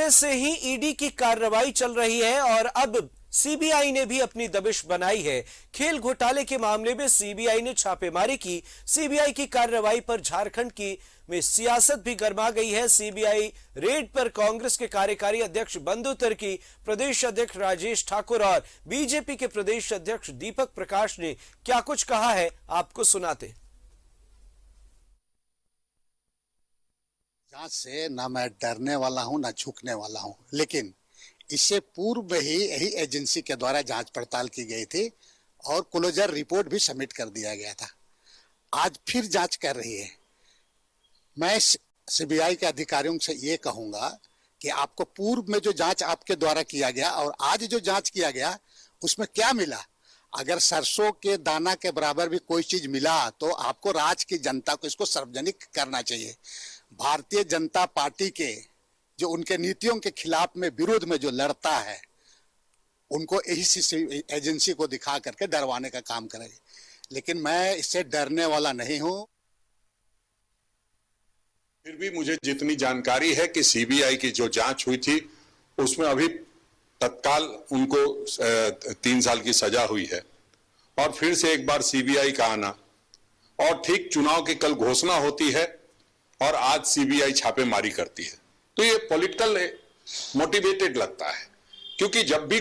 सुबह से ही ईडी की कार्रवाई चल रही है और अब सीबीआई ने भी अपनी दबिश बनाई है। खेल घोटाले के मामले में सीबीआई ने छापेमारी की। सीबीआई की कार्रवाई पर झारखंड की में सियासत भी गर्मा गई है। सीबीआई रेड पर कांग्रेस के कार्यकारी अध्यक्ष बंधु तिर्की, प्रदेश अध्यक्ष राजेश ठाकुर और बीजेपी के प्रदेश अध्यक्ष दीपक प्रकाश ने क्या कुछ कहा है, आपको सुनाते। जांच से ना मैं डरने वाला हूं ना झुकने वाला हूं, लेकिन इससे पूर्व में ही यही एजेंसी के द्वारा जांच पड़ताल की गई थी और क्लोजर रिपोर्ट भी सबमिट कर दिया गया था। आज फिर जांच कर रही है। मैं सीबीआई के अधिकारियों से ये कहूंगा कि आपको पूर्व में जो जांच आपके द्वारा किया गया और आज जो जांच किया गया उसमें क्या मिला। अगर सरसों के दाना के बराबर भी कोई चीज मिला तो आपको राज्य की जनता को इसको सार्वजनिक करना चाहिए। भारतीय जनता पार्टी के जो उनके नीतियों के खिलाफ में विरोध में जो लड़ता है उनको यही एजेंसी को दिखा करके डरवाने का काम करेगी, लेकिन मैं इससे डरने वाला नहीं हूं। फिर भी मुझे जितनी जानकारी है कि सीबीआई की जो जांच हुई थी उसमें अभी तत्काल उनको 3 साल की सजा हुई है और फिर से एक बार सीबीआई का आना और ठीक चुनाव की कल घोषणा होती है और आज सीबीआई छापेमारी करती है, तो ये पॉलिटिकल मोटिवेटेड लगता है। क्योंकि जब भी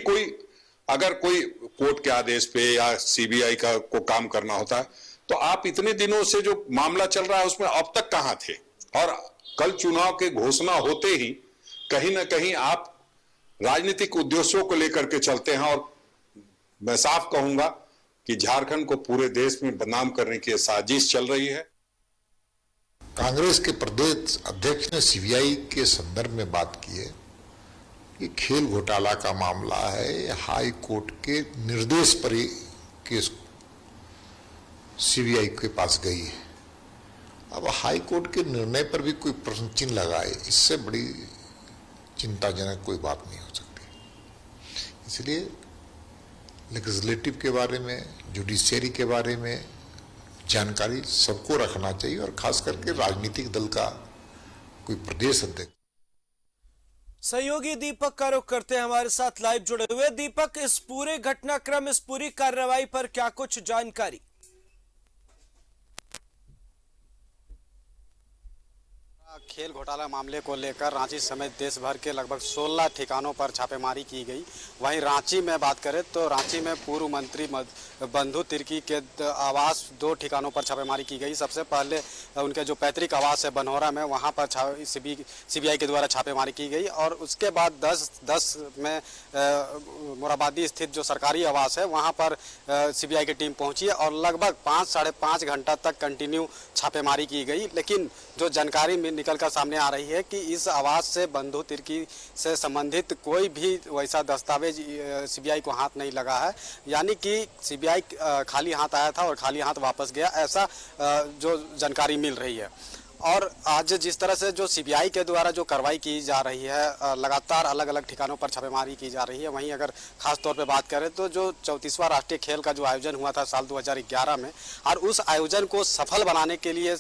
अगर कोई कोर्ट के आदेश पे या सीबीआई को काम करना होता है तो आप इतने दिनों से जो मामला चल रहा है उसमें अब तक कहां थे, और कल चुनाव के घोषणा होते ही कहीं ना कहीं आप राजनीतिक उद्देश्यों को लेकर के चलते हैं। और मैं साफ कहूंगा कि झारखंड को पूरे देश में बदनाम करने की साजिश चल रही है। कांग्रेस के प्रदेश अध्यक्ष ने सीबीआई के संदर्भ में बात की है कि खेल घोटाला का मामला है, हाई कोर्ट के निर्देश पर ही केस सीबीआई के पास गई है। अब हाई कोर्ट के निर्णय पर भी कोई प्रश्न चिन्ह लगाए, इससे बड़ी चिंताजनक कोई बात नहीं हो सकती। इसलिए लेजिस्लेटिव के बारे में, जुडिशियरी के बारे में जानकारी सबको रखना चाहिए और खास करके राजनीतिक दल का कोई प्रदेश अध्यक्ष। सहयोगी दीपक का रुख करते हैं हमारे साथ लाइव जुड़े हुए। दीपक, इस पूरे घटनाक्रम, इस पूरी कार्रवाई पर क्या कुछ जानकारी? खेल घोटाला मामले को लेकर रांची समेत देश भर के लगभग 16 ठिकानों पर छापेमारी की गई। वहीं रांची में बात करें तो रांची में पूर्व मंत्री बंधु तिर्की के आवास 2 ठिकानों पर छापेमारी की गई। सबसे पहले उनके जो पैतृक आवास है बनहोरा में, वहां पर सीबीआई के द्वारा छापेमारी की गई और उसके बाद 10 में मोराबादी स्थित जो सरकारी आवास है वहां पर सीबीआई की टीम पहुंची और लगभग 5 साढ़े 5 घंटा तक कंटिन्यू छापेमारी की गई। लेकिन जो जानकारी निकल कर सामने आ रही है कि इस आवास से बंधु तिर्की से संबंधित कोई भी वैसा दस्तावेज सीबीआई को हाथ नहीं लगा है, यानी कि सीबीआई खाली हाथ आया था और खाली हाथ वापस गया, ऐसा जो जानकारी मिल रही है। और आज जिस तरह से जो सीबीआई के द्वारा जो कार्रवाई की जा रही है, लगातार अलग अलग ठिकानों पर छापेमारी की जा रही है। वहीं अगर खास तौर पे बात करें तो जो 34वां राष्ट्रीय खेल का जो आयोजन हुआ था साल 2011 में, और उस आयोजन को सफल बनाने के लिए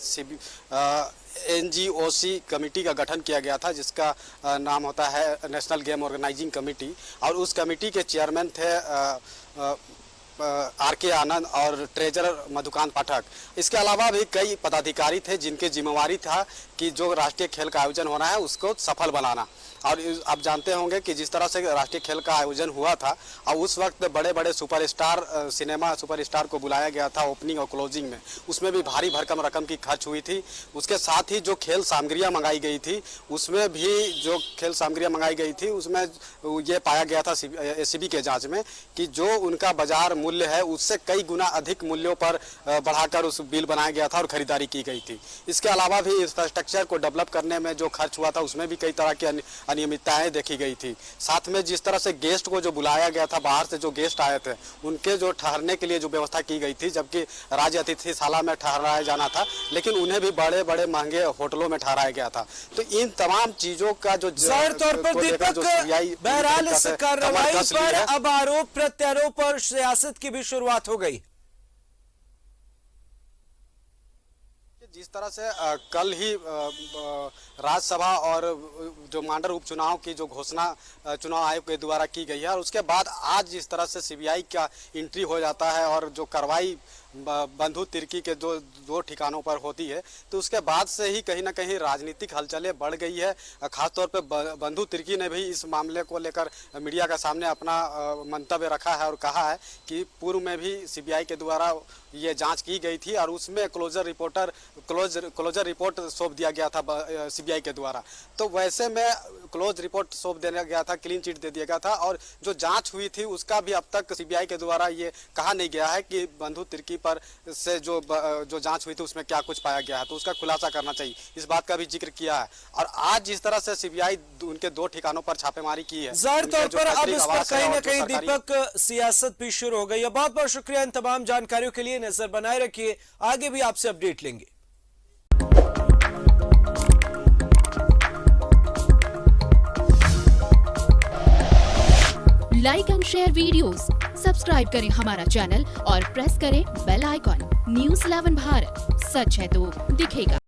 NGOC कमेटी का गठन किया गया था, जिसका नाम होता है नेशनल गेम ऑर्गेनाइजिंग कमेटी, और उस कमेटी के चेयरमैन थे RK आनंद और ट्रेजरर मधुकांत पाठक। इसके अलावा भी कई पदाधिकारी थे जिनके जिम्मेवारी था कि जो राष्ट्रीय खेल का आयोजन होना है उसको सफल बनाना। और आप जानते होंगे कि जिस तरह से राष्ट्रीय खेल का आयोजन हुआ था और उस वक्त बड़े बड़े सुपरस्टार, सिनेमा सुपरस्टार को बुलाया गया था ओपनिंग और क्लोजिंग में, उसमें भी भारी भरकम रकम की खर्च हुई थी। उसके साथ ही जो खेल सामग्रियां मंगाई गई थी उसमें भी जो खेल सामग्रियां मंगाई गई थी उसमें ये पाया गया था SCB के जांच में कि जो उनका बाजार मूल्य है उससे कई गुना अधिक मूल्यों पर बढ़ाकर उस बिल बनाया गया था और खरीदारी की गई थी। इसके अलावा भी इंफ्रास्ट्रक्चर को डेवलप करने में जो खर्च हुआ था उसमें भी कई तरह की अनियमितताएं देखी गई थी। साथ में जिस तरह से गेस्ट को जो बुलाया गया था, बाहर से जो गेस्ट आए थे उनके जो ठहरने के लिए जो व्यवस्था की गई थी, जबकि राज्य अतिथिशाला में ठहराया जाना था, लेकिन उन्हें भी बड़े बड़े महंगे होटलों में ठहराया गया था। तो इन तमाम चीजों का जो जाहिर तौर पर दीपक, बहरहाल इस कार्रवाई पर अब आरोप प्रत्यारोप और सियासत की भी शुरुआत हो गई। जिस तरह से कल ही राज्यसभा और जो मांडर उपचुनाव की जो घोषणा चुनाव आयोग के द्वारा की गई है और उसके बाद आज जिस तरह से सीबीआई का एंट्री हो जाता है और जो कार्रवाई बंधु तिर्की के जो दो ठिकानों पर होती है, तो उसके बाद से ही कहीं ना कहीं राजनीतिक हलचलें बढ़ गई है। खासतौर पे बंधु तिर्की ने भी इस मामले को लेकर मीडिया के सामने अपना मंतव्य रखा है और कहा है कि पूर्व में भी सीबीआई के द्वारा ये जांच की गई थी और उसमें क्लोजर रिपोर्ट सौंप दिया गया था सीबीआई के द्वारा। तो वैसे में क्लोज रिपोर्ट सौंप दिया गया था, क्लीन चिट दे दिया गया था और जो जांच हुई थी उसका भी अब तक सीबीआई के द्वारा ये कहा नहीं गया है कि बंधु तिर्की पर से जो जांच हुई थी उसमें क्या कुछ पाया गया है, तो उसका खुलासा करना चाहिए, इस बात का भी जिक्र किया है। और आज जिस तरह से सीबीआई उनके दो ठिकानों पर छापेमारी की है, जाहिर तौर पर अब इस पर कहीं ना कहीं दीपक सियासत भी शुरू हो गई है। बहुत बहुत शुक्रिया इन तमाम जानकारियों के लिए। नजर बनाए रखिए, आगे भी आपसे अपडेट लेंगे। Like and share videos, subscribe करें हमारा चैनल और प्रेस करें बेल आइकॉन। News 11 भारत, सच है तो दिखेगा।